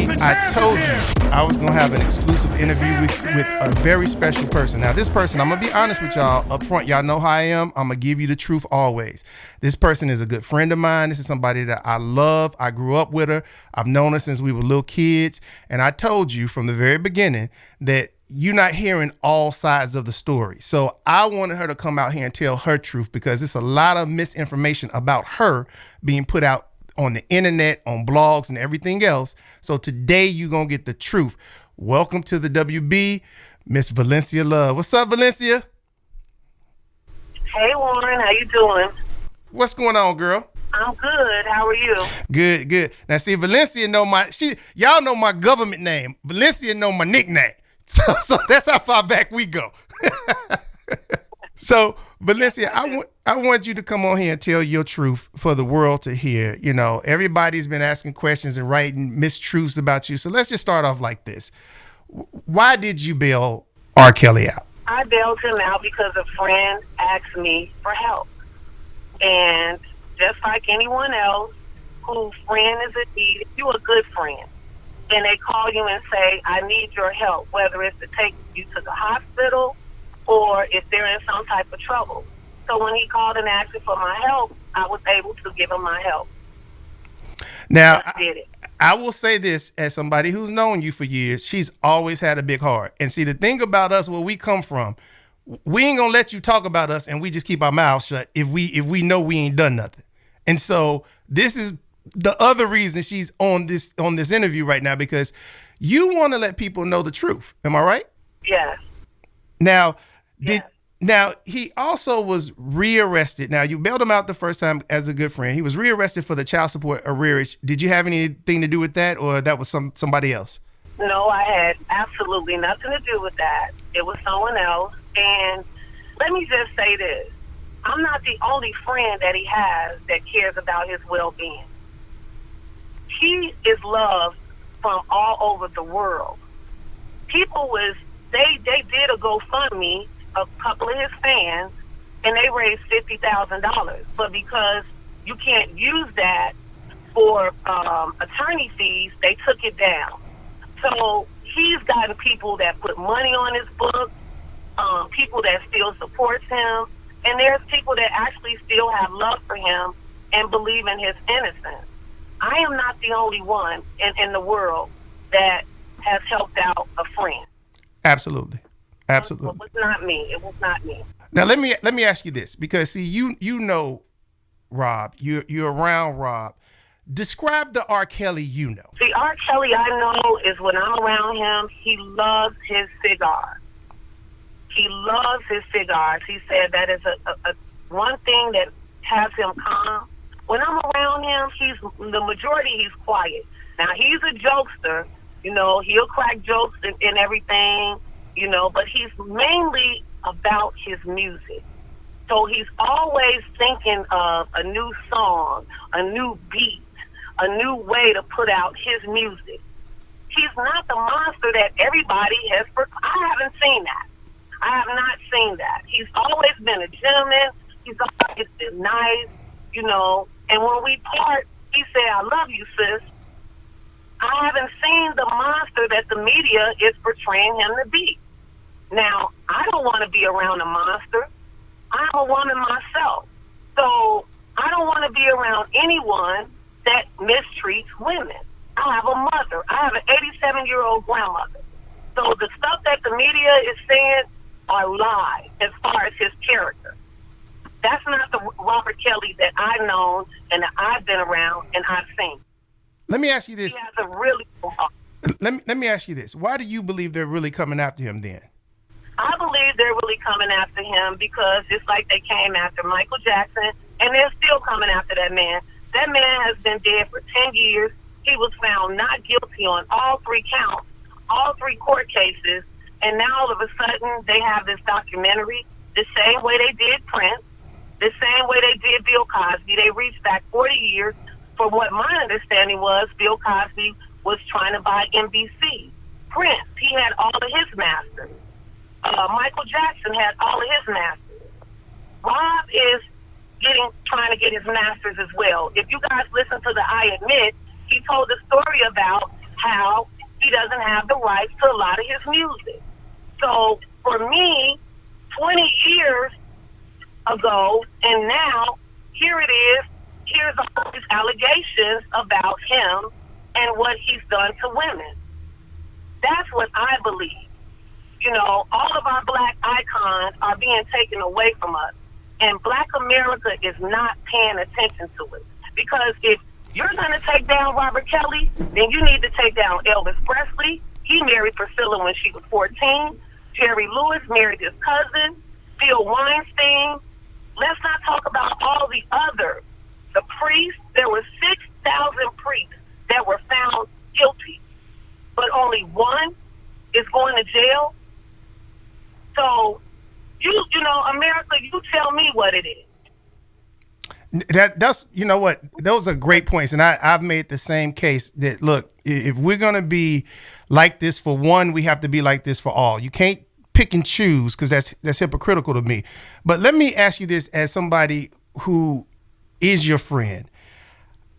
I told you I was going to have an exclusive interview with a very special person. Now, this person, I'm going to be honest with y'all up front. Y'all know how I am. I'm going to give you the truth always. This person is a good friend of mine. This is somebody that I love. I grew up with her. I've known her since we were little kids. And I told you from the very beginning that you're not hearing all sides of the story. So I wanted her to come out here and tell her truth, because it's a lot of misinformation about her being put out on the internet, on blogs and everything else. So today you're going to get the truth. Welcome to the WB, Miss Valencia Love. What's up, Valencia? Hey, Warren. How you doing? What's going on, girl? I'm good. How are you? Good. Now, see, Valencia know y'all know my government name. Valencia know my nickname. So that's how far back we go. So, Valencia, I want you to come on here and tell your truth for the world to hear. You know, everybody's been asking questions and writing mistruths about you. So let's just start off like this. Why did you bail R. Kelly out? I bailed him out because a friend asked me for help. And just like anyone else whose friend is in need, if you're a good friend, and they call you and say, I need your help, whether it's to take you to the hospital or if they're in some type of trouble. So when he called and asked me for my help, I was able to give him my help. Now, I did it. I will say this as somebody who's known you for years, she's always had a big heart. And see, the thing about us, where we come from, we ain't gonna let you talk about us and we just keep our mouths shut if we know we ain't done nothing. And so this is the other reason she's on this interview right now, because you want to let people know the truth. Am I right? Yes. Now, Now, he also was rearrested. Now, you bailed him out the first time as a good friend. He was rearrested for the child support arrearage. Did you have anything to do with that, or that was somebody else? No, I had absolutely nothing to do with that. It was someone else. And let me just say this. I'm not the only friend that he has that cares about his well-being. He is loved from all over the world. They did a GoFundMe, a couple of his fans, and they raised $50,000. But because you can't use that for attorney fees, they took it down. So he's gotten people that put money on his book, people that still supports him, and there's people that actually still have love for him and believe in his innocence. I am not the only one in the world that has helped out a friend. Absolutely. It was not me. Now let me ask you this, because see, you know Rob, you're around Rob. Describe the R. Kelly you know. The R. Kelly I know is when I'm around him, he loves his cigars. He loves his cigars. He said that is a one thing that has him calm. When I'm around him, the majority he's quiet. Now he's a jokester, you know, he'll crack jokes and everything, you know, but he's mainly about his music. So he's always thinking of a new song, a new beat, a new way to put out his music. He's not the monster that everybody has. I haven't seen that. I have not seen that. He's always been a gentleman. He's always been nice, you know. And when we part, he said, I love you, sis. I haven't seen the monster that the media is portraying him to be. Now, I don't want to be around a monster. I'm a woman myself. So I don't want to be around anyone that mistreats women. I have a mother. I have an 87-year-old grandmother. So the stuff that the media is saying are lies as far as his character. That's not the Robert Kelly that I've known and that I've been around and I've seen. Let me ask you this. He has a really Let me ask you this. Why do you believe they're really coming after him then? I believe they're really coming after him because just like they came after Michael Jackson, and they're still coming after that man. That man has been dead for 10 years. He was found not guilty on all 3 counts, all 3 court cases, and now all of a sudden they have this documentary, the same way they did Prince, the same way they did Bill Cosby. They reached back 40 years. From what my understanding was, Bill Cosby was trying to buy NBC. Prince, he had all of his masters. Michael Jackson had all of his masters. Rob is trying to get his masters as well. If you guys listen to the I Admit, he told the story about how he doesn't have the rights to a lot of his music. So for me, 20 years ago and now, here it is. Here's all these allegations about him and what he's done to women. That's what I believe. You know, all of our black icons are being taken away from us. And black America is not paying attention to it. Because if you're going to take down Robert Kelly, then you need to take down Elvis Presley. He married Priscilla when she was 14. Jerry Lewis married his cousin. Phil Weinstein. Let's not talk about all the others. The priests, there were 6,000 priests that were found guilty, but only one is going to jail. So, you know, America, you tell me what it is. That's, you know what, those are great points. And I've made the same case that, look, if we're going to be like this for one, we have to be like this for all. You can't pick and choose, because that's hypocritical to me. But let me ask you this as somebody who is your friend.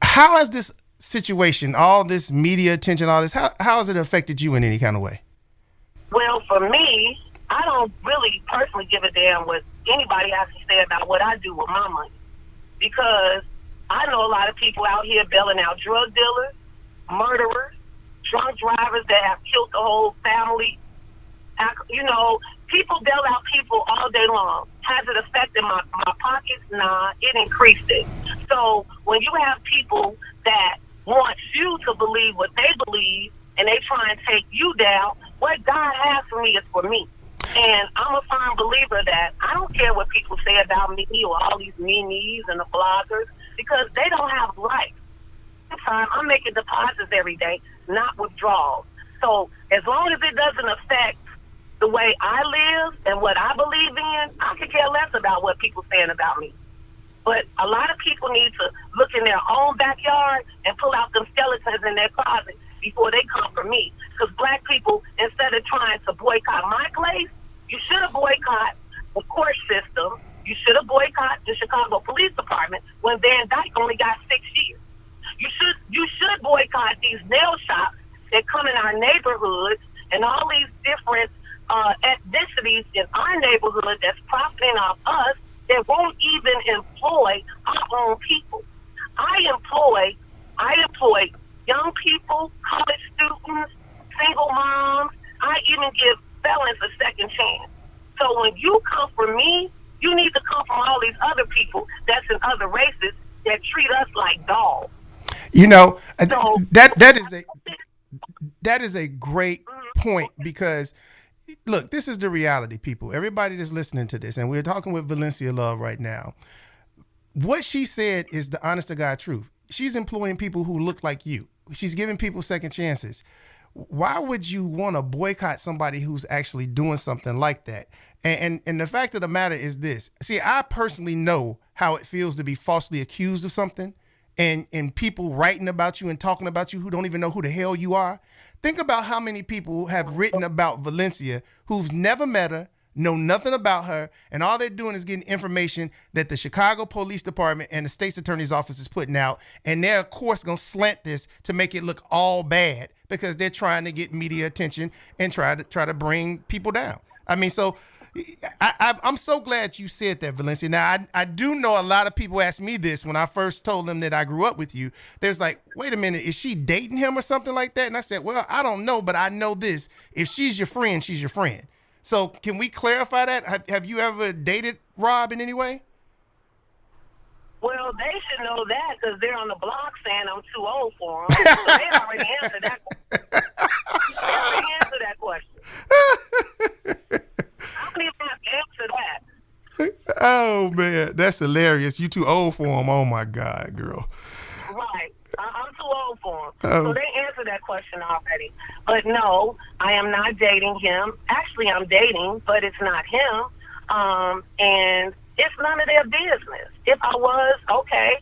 How has this situation, all this media attention, all this, how has it affected you in any kind of way? Well, for me, I don't really personally give a damn what anybody has to say about what I do with my money. Because I know a lot of people out here bailing out drug dealers, murderers, drunk drivers that have killed the whole family. You know, people bail out people all day long. Has it affected my pockets? Nah, it increased it. So when you have people that want you to believe what they believe and they try and take you down, what God has for me is for me. And I'm a firm believer that I don't care what people say about me or all these memes and the bloggers, because they don't have life. I'm making deposits every day, not withdrawals. So as long as it doesn't affect the way I live and what I believe in, I could care less about what people saying about me. But a lot of people need to look in their own backyard and pull out them skeletons in their closet before they come for me. Because black people, instead of trying to boycott my place, you should have boycotted the court system. You should have boycotted the Chicago Police Department when Van Dyke only got 6 years. You should boycott these nail shops that come in our neighborhoods and all these different ethnicities in our neighborhood that's profiting off us that won't even employ our own people. I employ young people, college students, single moms. I even give felons a second chance. So when you come for me, you need to come from all these other people that's in other races that treat us like dogs. You know, so, that is a great point, because look, this is the reality, people. Everybody that's listening to this, and we're talking with Valencia Love right now. What she said is the honest to God truth. She's employing people who look like you. She's giving people second chances. Why would you want to boycott somebody who's actually doing something like that? And the fact of the matter is this. See, I personally know how it feels to be falsely accused of something, and people writing about you and talking about you who don't even know who the hell you are. Think about how many people have written about Valencia who've never met her, know nothing about her, and all they're doing is getting information that the Chicago Police Department and the state's attorney's office is putting out, and they're, of course, going to slant this to make it look all bad because they're trying to get media attention and try to bring people down. I mean, so I'm so glad you said that, Valencia. Now, I do know a lot of people asked me this when I first told them that I grew up with you. There's like, wait a minute, is she dating him or something like that? And I said, well, I don't know, but I know this. If she's your friend, she's your friend. So can we clarify that? Have you ever dated Rob in any way? Well, they should know that because they're on the block saying I'm too old for them. So they already answered that. They already answered that question. I don't even have to answer that. Oh, man, that's hilarious. You too old for him. Oh, my God, girl. Right. I'm too old for him. Oh. So they answered that question already. But no, I am not dating him. Actually, I'm dating, but it's not him. And it's none of their business. If I was, okay.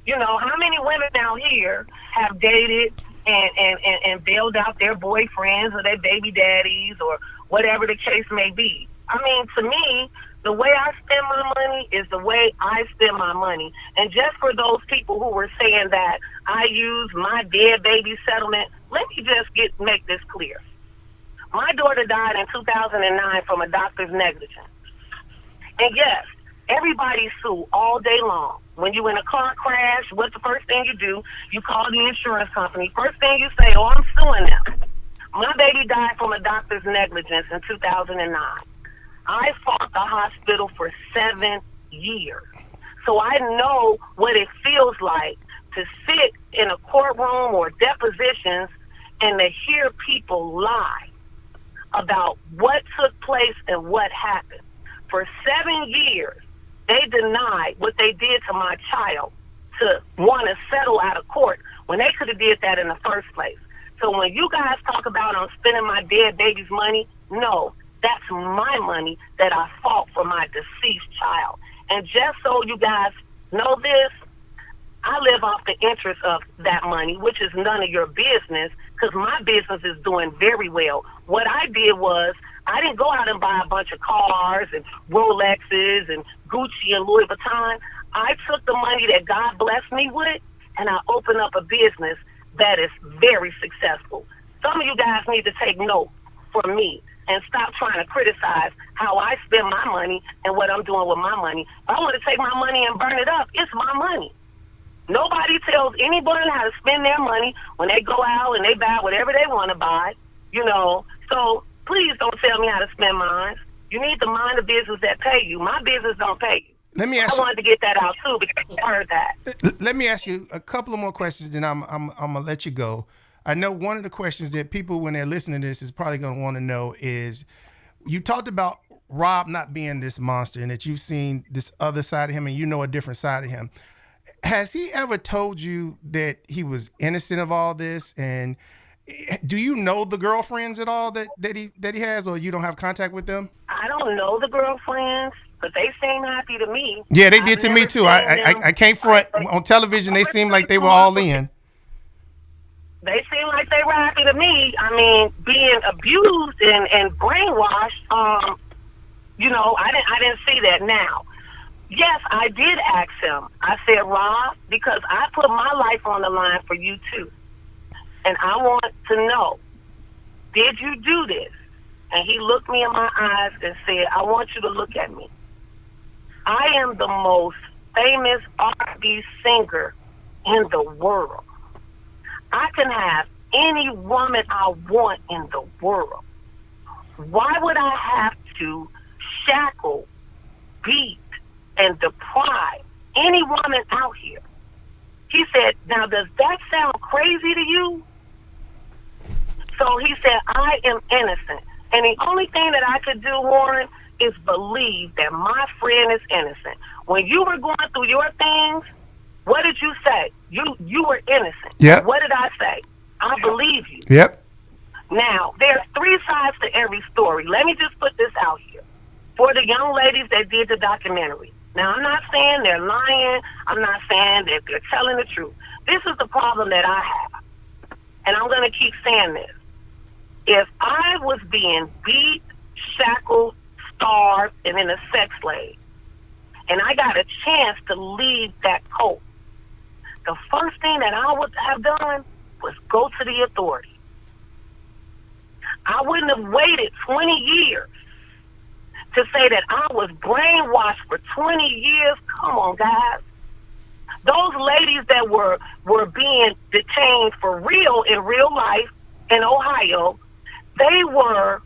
You know, how many women out here have dated and bailed out their boyfriends or their baby daddies or whatever the case may be? I mean, to me, the way I spend my money is the way I spend my money. And just for those people who were saying that I use my dead baby settlement let me just make this clear. My daughter died in 2009 from a doctor's negligence. And yes, everybody sue all day long. When you in a car crash, what's the first thing you do? You call the insurance company. First thing you say, oh, I'm suing them. My baby died from a doctor's negligence in 2009. I fought the hospital for 7 years. So I know what it feels like to sit in a courtroom or depositions and to hear people lie about what took place and what happened. For 7 years, they denied what they did to my child to want to settle out of court when they could have did that in the first place. So when you guys talk about I'm spending my dead baby's money, no, that's my money that I fought for my deceased child. And just so you guys know this, I live off the interest of that money, which is none of your business, because my business is doing very well. What I did was I didn't go out and buy a bunch of cars and Rolexes and Gucci and Louis Vuitton. I took the money that God blessed me with, and I opened up a business that is very successful. Some of you guys need to take note from me and stop trying to criticize how I spend my money and what I'm doing with my money. If I want to take my money and burn it up, it's my money. Nobody tells anybody how to spend their money when they go out and they buy whatever they want to buy, you know. So please don't tell me how to spend mine. You need to mind the business that pay you. My business don't pay you. Let me ask I wanted to get that out too because I heard that. Let me ask you a couple of more questions, then I'm gonna let you go. I know one of the questions that people, when they're listening to this, is probably gonna want to know is, you talked about Rob not being this monster and that you've seen this other side of him and you know a different side of him. Has he ever told you that he was innocent of all this? And do you know the girlfriends at all that he has, or you don't have contact with them? I don't know the girlfriends, but they seem happy to me. Yeah, they did to me too. I can't front. On television, they seemed like they were all in. They seem like they were happy to me. I mean, being abused and brainwashed, you know, I didn't see that now. Yes, I did ask him. I said, Rob, because I put my life on the line for you too. And I want to know, did you do this? And he looked me in my eyes and said, I want you to look at me. I am the most famous R&B singer in the world. I can have any woman I want in the world. Why would I have to shackle, beat, and deprive any woman out here? He said, now does that sound crazy to you? So he said, I am innocent. And the only thing that I could do, Warren, is believe that my friend is innocent. When you were going through your things, what did you say? You were innocent. Yep. What did I say? I believe you. Yep. Now, there's 3 sides to every story. Let me just put this out here. For the young ladies that did the documentary. Now, I'm not saying they're lying. I'm not saying that they're telling the truth. This is the problem that I have. And I'm going to keep saying this. If I was being beat, shackled, starved, and in a sex slave, and I got a chance to leave that cult, the first thing that I would have done was go to the authorities. I wouldn't have waited 20 years to say that I was brainwashed for 20 years. Come on, guys. Those ladies that were being detained for real in real life in Ohio, they were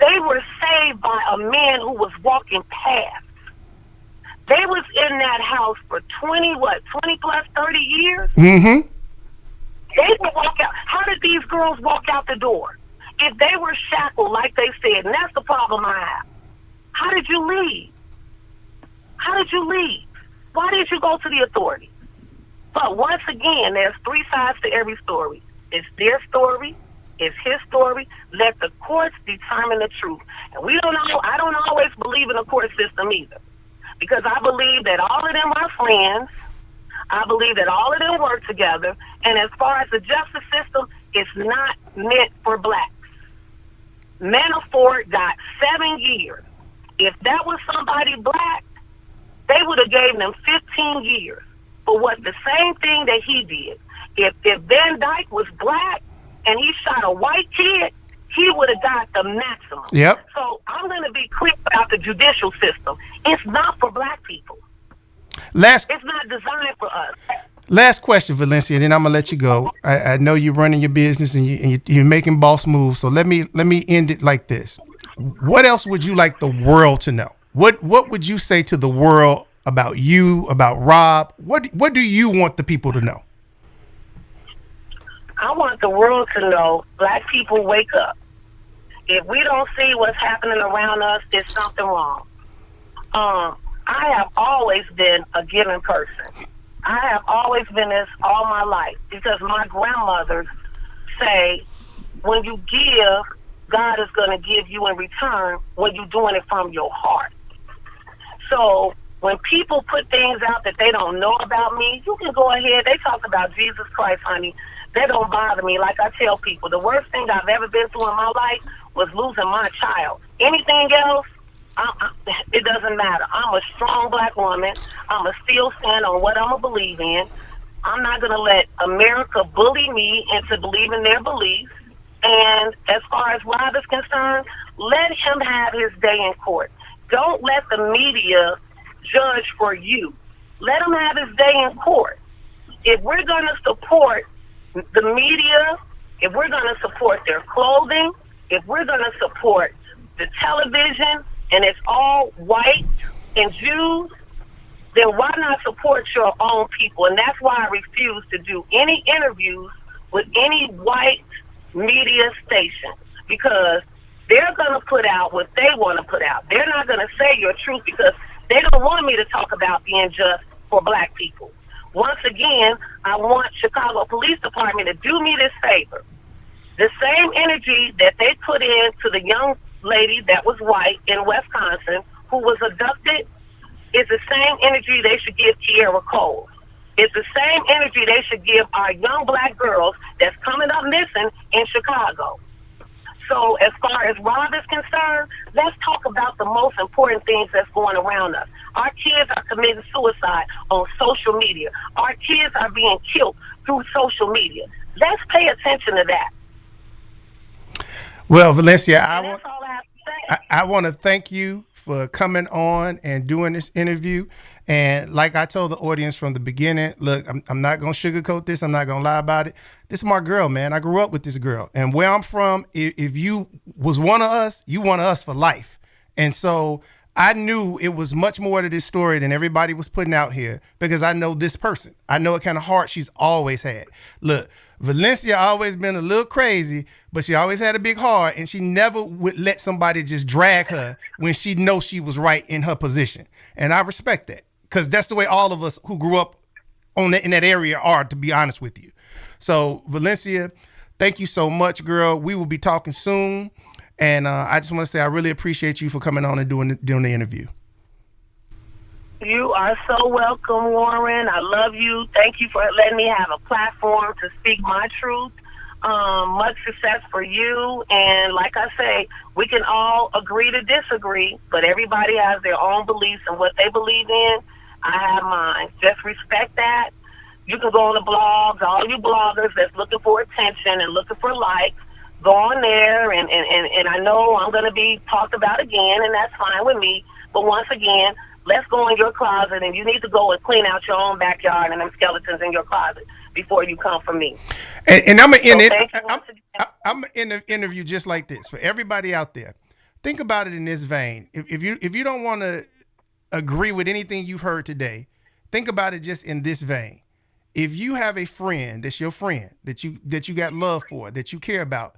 saved by a man who was walking past. They was in that house for 20 plus 30 years? Mm-hmm. They would walk out. How did these girls walk out the door? If they were shackled, like they said, and that's the problem I have. How did you leave? How did you leave? Why did you go to the authorities? But once again, there's 3 sides to every story. It's their story. It's his story. Let the courts determine the truth. And I don't always believe in the court system either. Because I believe that all of them are friends. I believe that all of them work together. And as far as the justice system, it's not meant for blacks. Manafort got 7 years. If that was somebody black, they would have gave them 15 years for what the same thing that he did. If Van Dyke was black and he shot a white kid, he would have got the maximum. Yep. So I'm going to be clear about the judicial system. It's not for black people. It's not designed for us. Last question, Valencia, and then I'm gonna let you go. I know you're running your business and you're making boss moves. So let me end it like this. What else would you like the world to know? What would you say to the world about you, about Rob? What do you want the people to know? I want the world to know black people wake up. If we don't see what's happening around us, there's something wrong. I have always been a giving person. I have always been this all my life because my grandmothers say, when you give, God is going to give you in return when you're doing it from your heart. So when people put things out that they don't know about me, you can go ahead. They talk about Jesus Christ, honey. They don't bother me. Like I tell people, the worst thing I've ever been through in my life was losing my child. Anything else, it doesn't matter. I'm a strong black woman. I'm going to still stand on what I'm going to believe in. I'm not going to let America bully me into believing their beliefs. And as far as Rob is concerned, let him have his day in court. Don't let the media judge for you. Let him have his day in court. If we're going to support the media, if we're going to support their clothing, if we're going to support the television, and it's all white and Jews, then why not support your own people? And that's why I refuse to do any interviews with any white media station, because they're going to put out what they want to put out. They're not going to say your truth because they don't want me to talk about being just for black people. Once again, I want Chicago Police Department to do me this favor. The same energy that they put into the young lady that was white in Wisconsin who was abducted is the same energy they should give Tierra Cole. It's the same energy they should give our young black girls that's coming up missing in Chicago. So as far as Rob is concerned, let's talk about the most important things that's going around us. Our kids are committing suicide on social media. Our kids are being killed through social media. Let's pay attention to that. Well, Valencia, I want to thank you for coming on and doing this interview. And like I told the audience from the beginning, look, I'm not going to sugarcoat this. I'm not going to lie about it. This is my girl, man. I grew up with this girl. And where I'm from, if you was one of us, you one of us for life. And so I knew it was much more to this story than everybody was putting out here because I know this person. I know what kind of heart she's always had. Look, Valencia always been a little crazy, but she always had a big heart, and she never would let somebody just drag her when she knows she was right in her position. And I respect that because that's the way all of us who grew up in that area are, to be honest with you. So, Valencia, thank you so much, girl. We will be talking soon. And I just want to say I really appreciate you for coming on and doing the interview. You are so welcome, Warren. I love you. Thank you for letting me have a platform to speak my truth. Much success for you. And like I say, we can all agree to disagree, but everybody has their own beliefs and what they believe in. I have mine. Just respect that. You can go on the blogs, all you bloggers that's looking for attention and looking for likes. Go on there, and I know I'm going to be talked about again, and that's fine with me. But once again, let's go in your closet, and you need to go and clean out your own backyard and them skeletons in your closet before you come for me. And I'm going to end it. I'm going to end the interview just like this. For everybody out there, think about it in this vein. If you don't want to agree with anything you've heard today, think about it just in this vein. If you have a friend that's your friend, that you got love for, that you care about,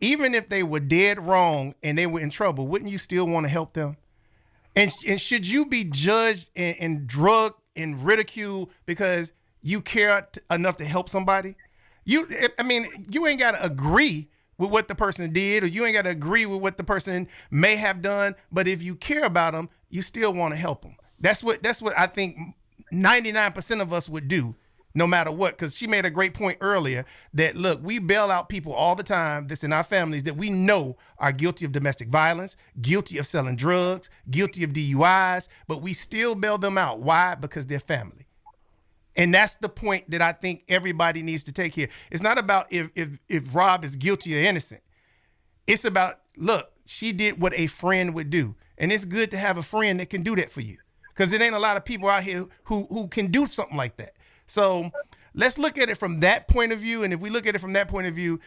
even if they were dead wrong and they were in trouble, wouldn't you still want to help them? And should you be judged and drugged and ridiculed because you care enough to help somebody? You ain't got to agree with what the person did, or you ain't got to agree with what the person may have done. But if you care about them, you still want to help them. That's what I think 99% of us would do. No matter what, because she made a great point earlier that, look, we bail out people all the time that's in our families that we know are guilty of domestic violence, guilty of selling drugs, guilty of DUIs, but we still bail them out. Why? Because they're family. And that's the point that I think everybody needs to take here. It's not about if Rob is guilty or innocent. It's about, look, she did what a friend would do. And it's good to have a friend that can do that for you. Because it ain't a lot of people out here who can do something like that. So let's look at it from that point of view. And if we look at it from that point of view,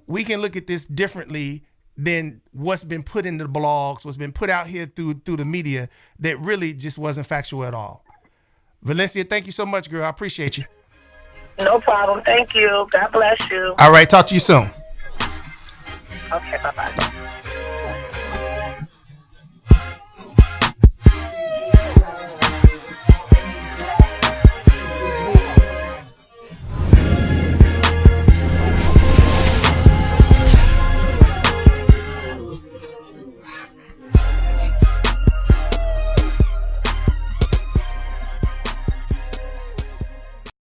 we can look at this differently than what's been put in the blogs, what's been put out here through the media that really just wasn't factual at all. Valencia, thank you so much, girl. I appreciate you. No problem. Thank you. God bless you. All right. Talk to you soon. Okay. Bye-bye.